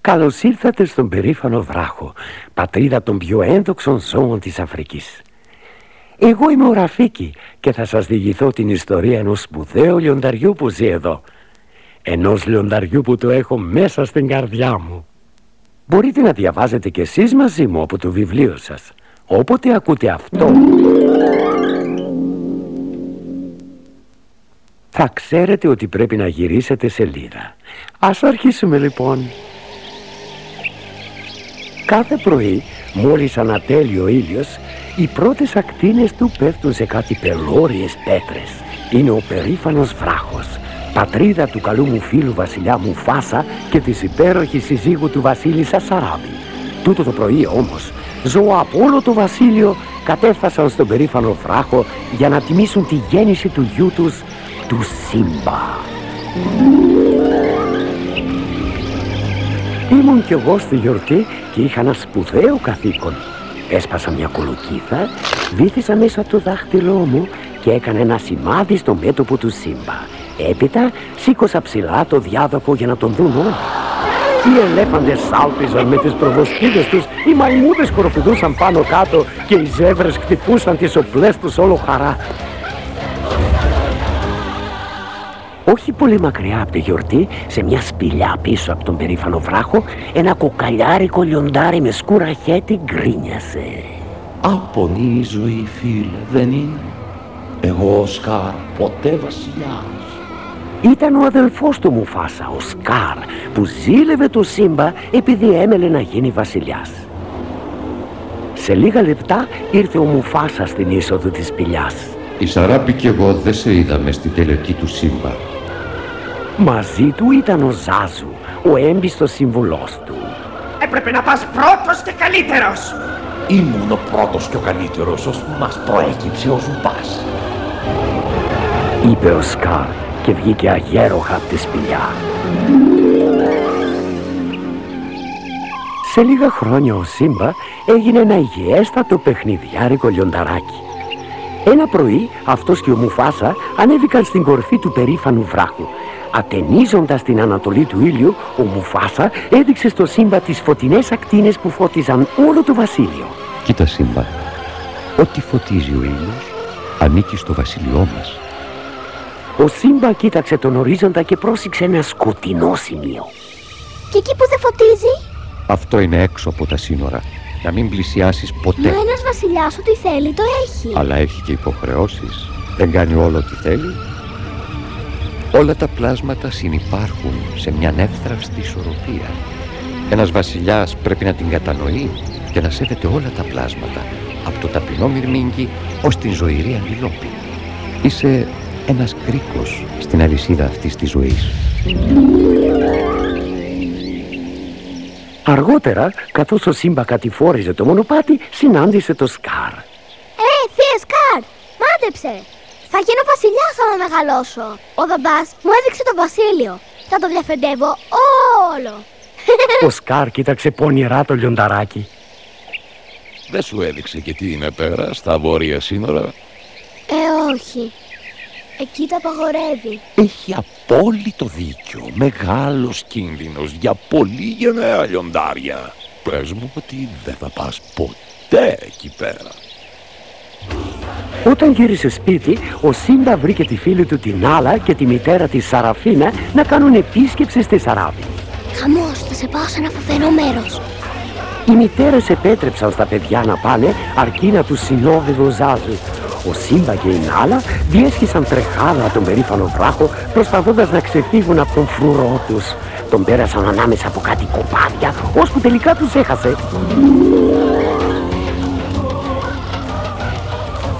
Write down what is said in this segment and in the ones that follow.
Καλώς ήρθατε στον περήφανο βράχο, πατρίδα των πιο ένδοξων ζώων της Αφρικής. Εγώ είμαι ο Ραφίκη και θα σας διηγηθώ την ιστορία ενός σπουδαίου λιονταριού που ζει εδώ. Ενός λιονταριού που το έχω μέσα στην καρδιά μου. Μπορείτε να διαβάζετε κι εσείς μαζί μου από το βιβλίο σας. Όποτε ακούτε αυτό, θα ξέρετε ότι πρέπει να γυρίσετε σελίδα. Ας αρχίσουμε λοιπόν. Κάθε πρωί, μόλις ανατέλει ο ήλιος, οι πρώτες ακτίνες του πέφτουν σε κάτι πελώριες πέτρες. Είναι ο περήφανος βράχος, πατρίδα του καλού μου φίλου βασιλιά Μουφάσα και της υπέροχης συζύγου του βασίλισσα Σαράμπη. Τούτο το πρωί όμως, ζώα από όλο το βασίλειο κατέφθασαν στον περήφανο βράχο για να τιμήσουν τη γέννηση του γιού τους, του Σύμπα. Ήμουν κι εγώ στη γιορτή και είχα ένα σπουδαίο καθήκον. Έσπασα μια κολοκύθα, βύθισα μέσα το δάχτυλό μου και έκανα ένα σημάδι στο μέτωπο του Σύμπα. Έπειτα σήκωσα ψηλά το διάδοχο για να τον δουν όλοι. Οι ελέφαντες σάλπιζαν με τις προβοσκίδες τους, οι μαϊμούδες κοροφιδούσαν πάνω κάτω και οι ζεύρες χτυπούσαν τις οπλές τους όλο χαρά. Όχι πολύ μακριά από τη γιορτή, σε μια σπηλιά πίσω από τον περήφανο βράχο, ένα κοκαλιάρικο λιοντάρι με σκούρα χέτη γκρίνιασε. Άπονη η ζωή, φίλε, δεν είναι? Εγώ ο Σκάρ, ποτέ βασιλιάς. Ήταν ο αδελφός του Μουφάσα, ο Σκάρ, που ζήλευε το Σύμπα επειδή έμελε να γίνει βασιλιάς. Σε λίγα λεπτά ήρθε ο Μουφάσα στην είσοδο της σπηλιάς. Η Σαράμπη κι εγώ δεν σε είδαμε στην τελετή του Σύμπα. Μαζί του ήταν ο Ζάζου, ο έμπιστος σύμβουλός του. Έπρεπε να πας πρώτος και καλύτερος. Ήμουν ο πρώτος και ο καλύτερος, ώσπου μας προέκυψε ο Ζουμπάς, είπε ο Σκάρ και βγήκε αγέροχα από τη σπηλιά. Σε λίγα χρόνια ο Σύμπα έγινε ένα υγιέστατο παιχνιδιάρικο λιονταράκι. Ένα πρωί αυτός και ο Μουφάσα ανέβηκαν στην κορφή του περήφανου βράχου. Ατενίζοντας την ανατολή του ήλιου, ο Μουφάσα έδειξε στο Σύμπα τις φωτεινές ακτίνες που φώτιζαν όλο το βασίλειο. Κοίτα Σύμπα, ό,τι φωτίζει ο ήλιος ανήκει στο βασίλειό μας. Ο Σύμπα κοίταξε τον ορίζοντα και πρόσεξε ένα σκοτεινό σημείο. Και εκεί που δεν φωτίζει? Αυτό είναι έξω από τα σύνορα. Να μην πλησιάσεις ποτέ. Μα ένας βασιλιάς ό,τι θέλει το έχει. Αλλά έχει και υποχρεώσεις. Δεν κάνει όλο ό,τι θέλει. Όλα τα πλάσματα συνυπάρχουν σε μια εύθραυστη ισορροπία. Ένας βασιλιάς πρέπει να την κατανοεί και να σέβεται όλα τα πλάσματα, από το ταπεινό μυρμήγκι ως την ζωηρή αντιλόπη. Είσαι ένας κρίκος στην αλυσίδα αυτής της ζωής. Αργότερα, καθώς ο Σύμπα κατηφόριζε το μονοπάτι, συνάντησε το Σκάρ. Θεία Σκάρ, μάντεψε! Θα γίνω βασιλιάς άμα μεγαλώσω. Ο μπαμπάς μου έδειξε το βασίλειο. Θα το διαφεντεύω όλο. Ο Σκάρ κοίταξε πονηρά το λιονταράκι. Δεν σου έδειξε και τι είναι πέρα, στα βόρεια σύνορα? Όχι. Εκεί τα απαγορεύει. Έχει απόλυτο δίκιο. Μεγάλος κίνδυνος για πολύ γενναία λιοντάρια. Πες μου ότι δεν θα πας ποτέ εκεί πέρα. Όταν γύρισε σπίτι, ο Σύμπα βρήκε τη φίλη του την Άλα και τη μητέρα της Σαραφίνα να κάνουν επίσκεψη στη Σαράμπη. Χαμός, θα σε πάω σε ένα φοβερό μέρος. Οι μητέρες επέτρεψαν στα παιδιά να πάνε, αρκεί να τους συνόδευε ο Ζάζου. Ο Σύμπα και η Νάλα διέσχισαν τρεχάλα τον περήφανο βράχο, προσπαθώντας να ξεφύγουν από τον φρουρό τους. Τον πέρασαν ανάμεσα από κάτι κοπάδια, ώσπου τελικά τους έχασε.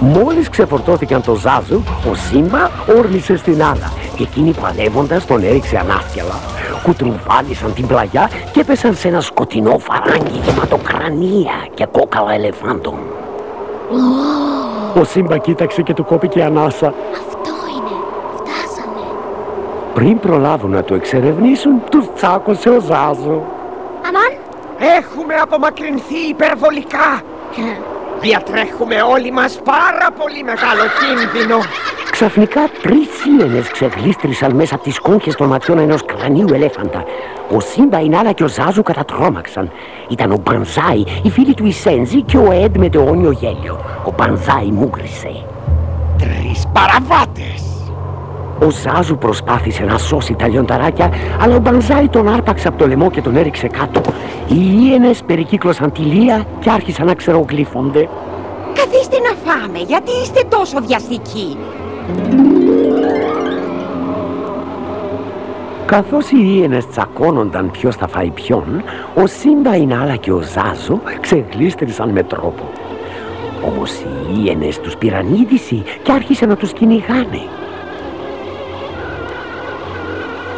Μόλις ξεφορτώθηκαν το Ζάζου, ο Σύμπα όρμησε στην Άλα και εκείνη παλεύοντας τον έριξε ανάσκελα. Κουτρουβάλισαν την πλαγιά και έπεσαν σε ένα σκοτεινό φαράγγι γεμάτο κρανία και κόκαλα ελεφάντων. Ο Σύμπα κοίταξε και του κόπηκε ανάσα. Αυτό είναι. Φτάσαμε. Πριν προλάβουν να το εξερευνήσουν, τους τσάκωσε ο Ζάζου. Αμάν. Έχουμε απομακρυνθεί υπερβολικά. Διατρέχουμε όλοι μας πάρα πολύ μεγάλο κίνδυνο. Ξαφνικά 3 σιένες ξεγλίστρησαν μέσα από τις σκόνχες των ματιών ενός κρανίου ελέφαντα. Ο Σύμπα, η Νάλα και ο Ζάζου κατατρώμαξαν. Ήταν ο Μπανζάι, η φίλη του η Σένζη και ο Εντ με το αιώνιο γέλιο. Ο Μπανζάι μούγκρισε. 3 παραβάτες! Ο Ζάζου προσπάθησε να σώσει τα λιονταράκια, αλλά ο Μπανζάι τον άρπαξε από το λαιμό και τον έριξε κάτω. Οι ήενες περικύκλωσαν τη λία και άρχισαν να ξερογλύφονται. Καθίστε να φάμε, γιατί είστε τόσο βιαστικοί. Καθώς οι ήενες τσακώνονταν ποιος θα φάει ποιον, ο Σύμπα, η Νάλα και ο Ζάζο ξεγλίστρισαν με τρόπο. Όμως οι ήενες τους πήραν είδηση και άρχισαν να τους κυνηγάνε.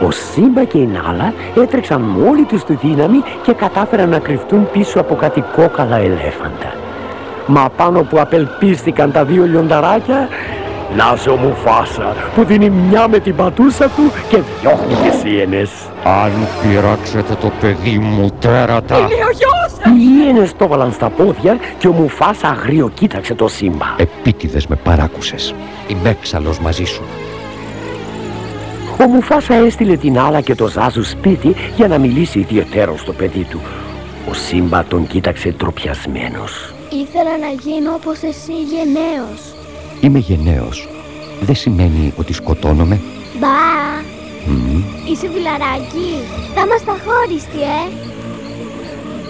Ο Σύμπα και η Νάλα έτρεξαν με όλη τους τη δύναμη και κατάφεραν να κρυφτούν πίσω από κάτι κόκαλα ελέφαντα. Μα πάνω που απελπίστηκαν τα 2 λιονταράκια, να σε ο Μουφάσα που δίνει μια με την πατούσα του και διώχνει τις ήενες. Αν πειράξετε το παιδί μου, τέρατα! Είναι ο γιος! Οι ήενες το έβαλαν στα πόδια και ο Μουφάσα αγρίο κοίταξε το Σύμπα. Επίτηδες με παράκουσες. Είμαι έξαλλος μαζί σου. Ο Μουφάσα έστειλε την Νάλα και το Ζάζου σπίτι για να μιλήσει ιδιαιτέρως στο παιδί του. Ο Σύμπα τον κοίταξε ντροπιασμένος. Ήθελα να γίνω όπως εσύ, γενναίος. Είμαι γενναίος. Δεν σημαίνει ότι σκοτώνομαι. Μπα! Είσαι φιλαράκι. Θα είμαστε αχώριστοι,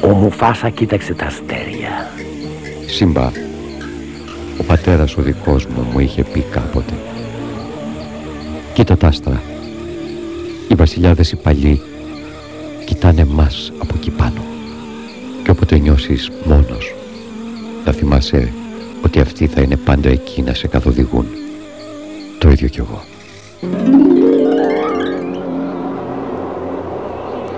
Ο Μουφάσα κοίταξε τα αστέρια. Σύμπα, ο πατέρας ο δικός μου είχε πει κάποτε: κοίτα τα άστρα. Οι βασιλιάδες οι παλιοί κοιτάνε μας από εκεί πάνω. Και όποτε νιώσεις μόνος, θα θυμάσαι ότι αυτοί θα είναι πάντα εκεί να σε καθοδηγούν. Το ίδιο κι εγώ.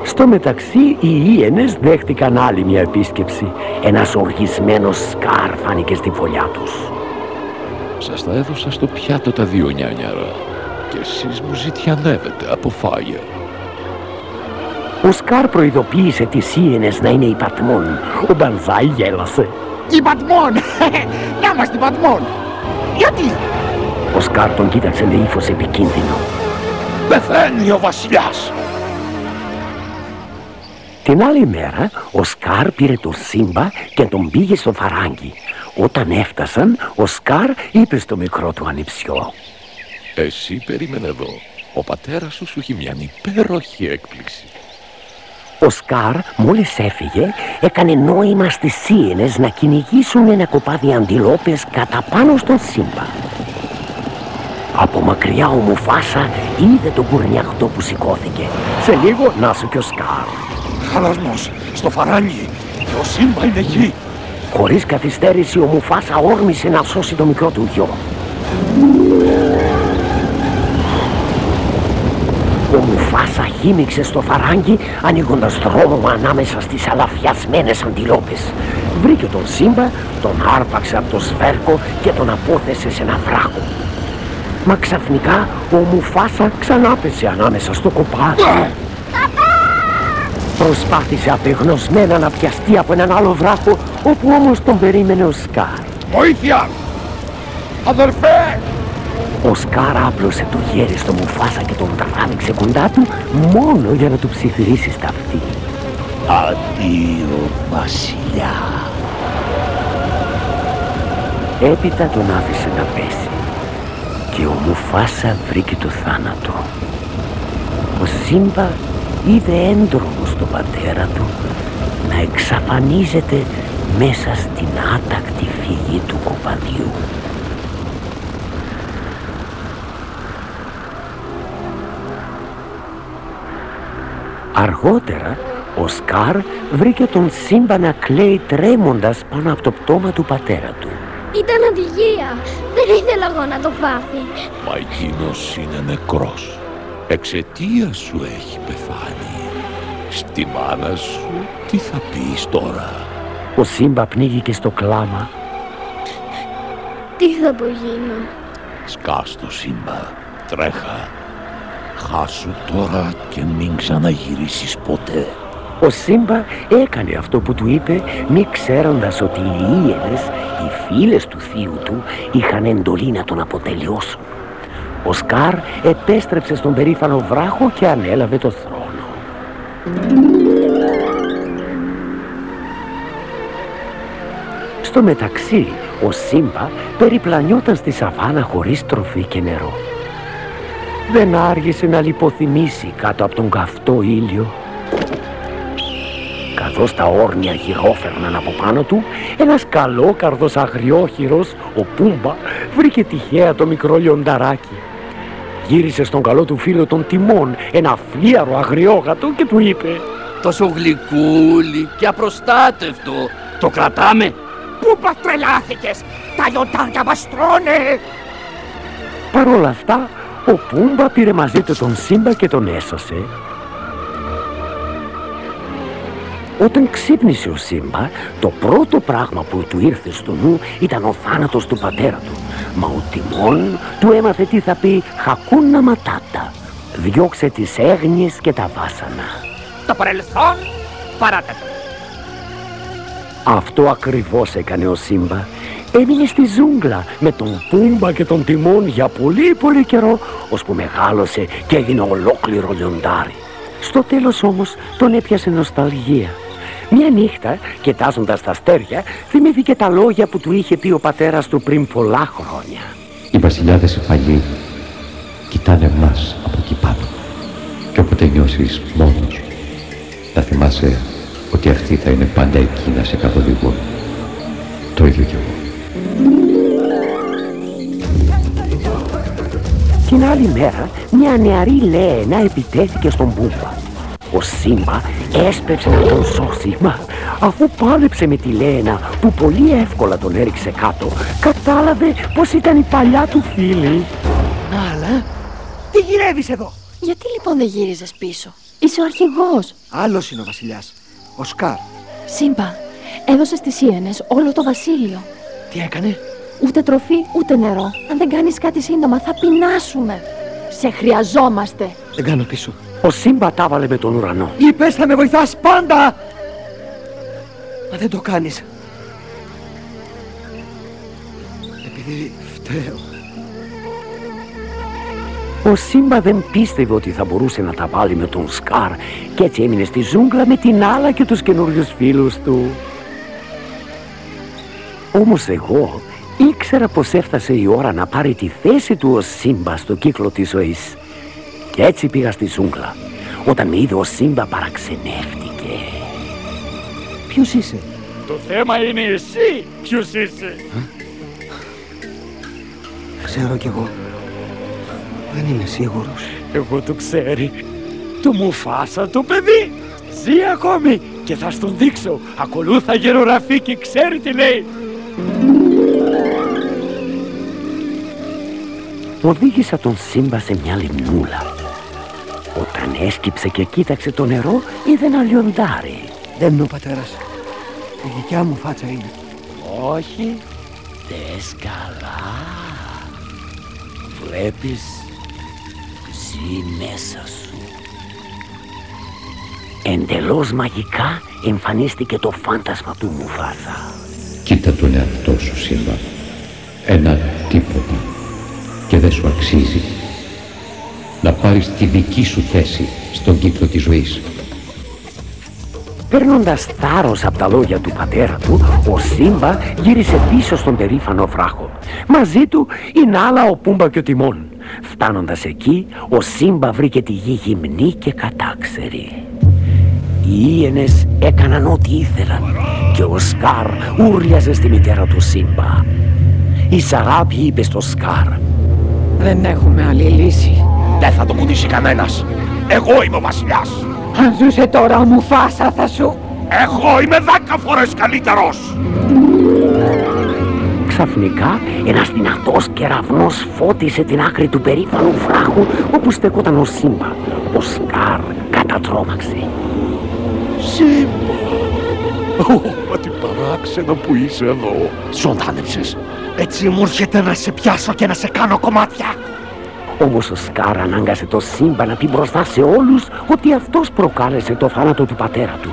Στο μεταξύ οι ήενες δέχτηκαν άλλη μια επίσκεψη. Ένας οργισμένος Σκάρ φάνηκε στη φωλιά τους. Σας τα έδωσα στο πιάτο τα 2 νιάνιαρα και εσείς μου ζητιανεύετε από φάγια. Ο Σκάρ προειδοποίησε τις ήενες να είναι υπατμόν. Ο Μπανζάι γέλασε. Υπατμόν! Να είμαστε υπατμόν! Γιατί? Ο Σκάρ τον κοίταξε με ύφος επικίνδυνο. Πεθαίνει ο βασιλιάς! Την άλλη μέρα ο Σκάρ πήρε τον Σύμπα και τον πήγε στο φαράγγι. Όταν έφτασαν, ο Σκάρ είπε στο μικρό του ανιψιό: Εσύ περίμενε εδώ. Ο πατέρας σου έχει μια υπέροχη έκπληξη. Ο Σκάρ μόλις έφυγε έκανε νόημα στις ήενες να κυνηγήσουν ένα κοπάδι αντιλόπες κατά πάνω στον Σύμπα. Από μακριά ο Μουφάσα είδε τον κουρνιαχτό που σηκώθηκε. Σε λίγο να σου και ο Σκάρ. Χαλασμός στο φαράγγι και ο Σύμπα είναι εκεί. Χωρίς καθυστέρηση ο Μουφάσα όρμησε να σώσει το μικρό του γιο. Ο Μουφάσα χύμιξε στο φαράγγι ανοίγοντας δρόμο ανάμεσα στις αλαφιασμένες αντιλόπες. Βρήκε τον Σύμπα, τον άρπαξε από το σφέρκο και τον απόθεσε σε ένα βράχο. Μα ξαφνικά ο Μουφάσα ξανά πέσε ανάμεσα στο κοπάδι. Προσπάθησε απεγνωσμένα να πιαστεί από έναν άλλο βράχο, όπου όμως τον περίμενε ο Σκάρ. Βοήθεια! Αδερφέ! Ο Σκάρ άπλωσε το χέρι στο Μουφάσα και τον τράβηξε κοντά του μόνο για να του ψιθυρίσει στα αυτή. Αντίο βασιλιά! Έπειτα τον άφησε να πέσει και ο Μουφάσα βρήκε το θάνατο. Ο Σύμπα είδε έντρομο στον πατέρα του να εξαφανίζεται μέσα στην άτακτη φυγή του κοπαδιού. Αργότερα ο Σκάρ βρήκε τον Σύμπα να κλαίει τρέμοντας πάνω από το πτώμα του πατέρα του. Ήταν ατυχία. Δεν ήθελα εγώ να το πάθει. Μα εκείνος είναι νεκρός. Εξαιτίας σου έχει πεθάνει. Στη μάνα σου τι θα πεις τώρα? Ο Σύμπα πνίγηκε στο κλάμα. Τι θα το γίνω? Σκάστο Σύμπα, τρέχα. Χάσου τώρα και μην ξαναγυρίσεις ποτέ. Ο Σύμπα έκανε αυτό που του είπε, μη ξέροντας ότι οι ήενες, οι φίλες του θείου του, είχαν εντολή να τον αποτελειώσουν. Ο Σκάρ επέστρεψε στον περήφανο βράχο και ανέλαβε το θρόνο. Στο μεταξύ, ο Σύμπα περιπλανιόταν στη σαβάνα χωρίς τροφή και νερό. Δεν άργησε να λιποθυμήσει κάτω από τον καυτό ήλιο. Καθώς τα όρνια γυρόφερναν από πάνω του, ένας καλόκαρδος αγριόχειρος, ο Πούμπα, βρήκε τυχαία το μικρό λιονταράκι. Γύρισε στον καλό του φίλο τον Τιμόν, ένα φλίαρο αγριόγατο, και του είπε: «Τόσο γλυκούλι και απροστάτευτο, το κρατάμε?» Πού πατρελάθηκες, τα λιοντάρια μας τρώνε! Παρ' όλα αυτά, ο Πούμπα πήρε μαζί του τον Σύμπα και τον έσωσε. Όταν ξύπνησε ο Σύμπα, το πρώτο πράγμα που του ήρθε στο νου ήταν ο θάνατος του πατέρα του. Μα ο Τιμόν του έμαθε τι θα πει «Χακούνα ματάτα». Διώξε τις έγνοιες και τα βάσανα. Το παρελθόν παράτατο. Αυτό ακριβώς έκανε ο Σύμπα. Έμεινε στη ζούγκλα με τον Πούμπα και τον Τιμόν για πολύ πολύ καιρό, ώσπου μεγάλωσε και έγινε ολόκληρο λιοντάρι. Στο τέλος όμως τον έπιασε νοσταλγία. Μια νύχτα, κοιτάζοντας τα αστέρια, θυμήθηκε τα λόγια που του είχε πει ο πατέρας του πριν πολλά χρόνια. Οι βασιλιάδες οι παλιοί κοιτάνε εμάς από εκεί πάνω. Και όποτε νιώσεις μόνος, να θυμάσαι ότι αυτοί θα είναι πάντα εκεί να σε καθοδηγούν. Το ίδιο κι εγώ. Την άλλη μέρα, μια νεαρή Λέαινα επιτέθηκε στον Πούμπα. Ο Σύμπα έσπευσε να τον σώσει, μα αφού πάλεψε με τη Λέαινα που πολύ εύκολα τον έριξε κάτω, κατάλαβε πως ήταν η παλιά του φίλη. Αλλά, τι γυρεύεις εδώ? Γιατί λοιπόν δεν γύριζες πίσω? Είσαι ο αρχηγός. Άλλος είναι ο βασιλιάς, ο Σκάρ. Σύμπα, έδωσε στις Ήενες όλο το βασίλειο. Τι έκανε? Ούτε τροφή, ούτε νερό. Αν δεν κάνεις κάτι σύντομα θα πεινάσουμε. Σε χρειαζόμαστε. Δεν κάνω πίσω. Ο Σύμπα τα βάλε με τον ουρανό. Είπες θα με βοηθάς πάντα! Μα δεν το κάνεις. Επειδή φταίω. Ο Σύμπα δεν πίστευε ότι θα μπορούσε να τα βάλει με τον Σκάρ και έτσι έμεινε στη ζούγκλα με την Άλα και τους καινούριους φίλους του. Όμως εγώ ήξερα πως έφτασε η ώρα να πάρει τη θέση του ο Σύμπα στο κύκλο της ζωής. Και έτσι πήγα στη ζούγκλα. Όταν με είδε ο Σύμπα παραξενεύτηκε. Ποιος είσαι? Το θέμα είναι εσύ ποιος είσαι. Ξέρω κι εγώ. Δεν είμαι σίγουρος. Εγώ το ξέρει. Το Μουφάσα το παιδί ζει ακόμη και θα στον δείξω. Ακολούθα γεροραφή και ξέρει τι λέει. Οδήγησα τον Σύμπα σε μια λιμνούλα. Όταν έσκυψε και κοίταξε το νερό, είδε ένα λιοντάρι. Δεν είναι ο πατέρας. Η δικιά μου φάτσα είναι. Όχι, δες καλά. Βλέπεις, ζει μέσα σου. Εντελώς μαγικά εμφανίστηκε το φάντασμα του Μουφάσα. Κοίτα τον εαυτό σου, Σύμπα. Ένα τίποτα. Και δεν σου αξίζει να πάρεις τη δική σου θέση στον κύκλο της ζωής. Παίρνοντας θάρρος από τα λόγια του πατέρα του, ο Σύμπα γύρισε πίσω στον περήφανο βράχο. Μαζί του η Νάλα, ο Πούμπα και ο Τιμόν. Φτάνοντας εκεί, ο Σύμπα βρήκε τη γη γυμνή και κατάξερη. Οι Ήενες έκαναν ό,τι ήθελαν και ο Σκάρ ούρλιαζε στη μητέρα του Σύμπα. Η Σαράπη είπε στο Σκάρ: Δεν έχουμε άλλη λύση. Δεν θα το κουνήσει κανένας. Εγώ είμαι ο βασιλιάς. Αν ζούσε τώρα ο Μουφάσα θα σου... Εγώ είμαι 10 φορές καλύτερος. Ξαφνικά ένας δυνατός κεραυνός φώτισε την άκρη του περήφανου βράχου όπου στεκόταν ο Σύμπα. Ο Σκάρ κατατρώμαξε. Σύμπα! Μα τι παράξενο που είσαι εδώ. Ζωντάνεψες. Έτσι μου έρχεται να σε πιάσω και να σε κάνω κομμάτια. Όμως ο Σκάρ ανάγκασε το Σύμπα να πει μπροστά σε όλους ότι αυτός προκάλεσε το θάνατο του πατέρα του.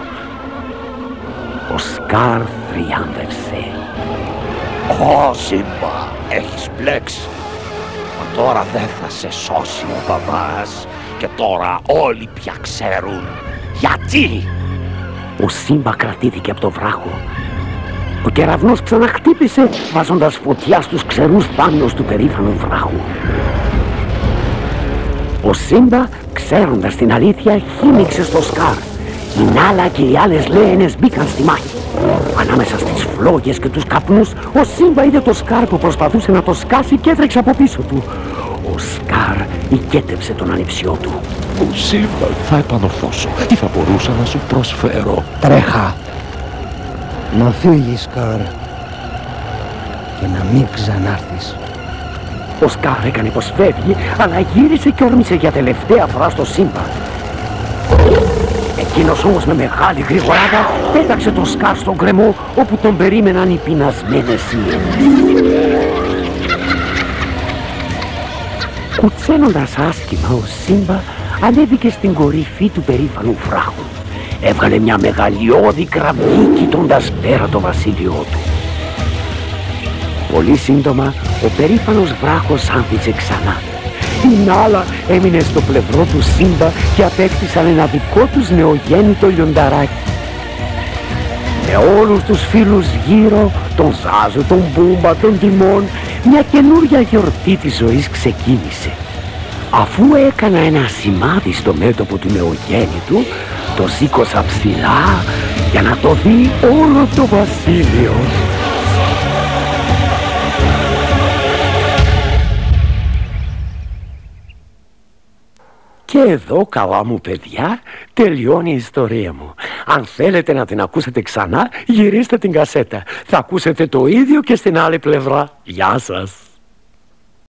Ο Σκάρ θριάμβευσε. Ω, Σύμπα, έχεις μπλέξει. Τώρα δεν θα σε σώσει ο μπαμπάς. Και τώρα όλοι πια ξέρουν. Γιατί? Ο Σύμπα κρατήθηκε από το βράχο. Ο κεραυνός ξαναχτύπησε, βάζοντας φωτιά στους ξερούς θάμνους του περήφανου βράχου. Ο Σύμπα, ξέροντας την αλήθεια, χύμιξε στο Σκάρ. Η Νάλα και οι άλλες λέενες μπήκαν στη μάχη. Ανάμεσα στις φλόγες και τους καπνούς, ο Σύμπα είδε το Σκάρ που προσπαθούσε να το σκάσει και έτρεξε από πίσω του. Ο Σκάρ οικέτεψε τον ανιψιό του. Ο Σύμπα, θα επανορθώσω. Τι θα μπορούσα να σου προσφέρω? Τρέχα. Να φύγεις, Σκάρ. Και να μην ξανάρθεις. Ο Σκάρ έκανε πως φεύγει, αλλά γύρισε και όρμησε για τελευταία φορά στο Σύμπα. Εκείνος όμως με μεγάλη γρηγοράδα πέταξε το Σκάρ στον γκρεμό, όπου τον περίμεναν οι πεινασμένες ιένες. Κουτσένοντας άσχημα, ο Σύμπα ανέβηκε στην κορυφή του περήφανου βράχου. Έβγαλε μια μεγαλειώδη κραυγή κοιτώντας πέρα το βασίλειό του. Πολύ σύντομα ο περήφανος βράχος άνθησε ξανά. Η Νάλα έμεινε στο πλευρό του Σύμπα και απέκτησαν ένα δικό τους νεογέννητο λιονταράκι. Με όλους τους φίλους γύρω, τον Ζάζο, τον Μπούμπα, τον Τιμόν, μια καινούρια γιορτή της ζωής ξεκίνησε. Αφού έκανα ένα σημάδι στο μέτωπο του νεογέννητου, το σήκωσα ψηλά για να το δει όλο το βασίλειο. Και εδώ, καλά μου παιδιά, τελειώνει η ιστορία μου. Αν θέλετε να την ακούσετε ξανά, γυρίστε την κασέτα. Θα ακούσετε το ίδιο και στην άλλη πλευρά. Γεια σας.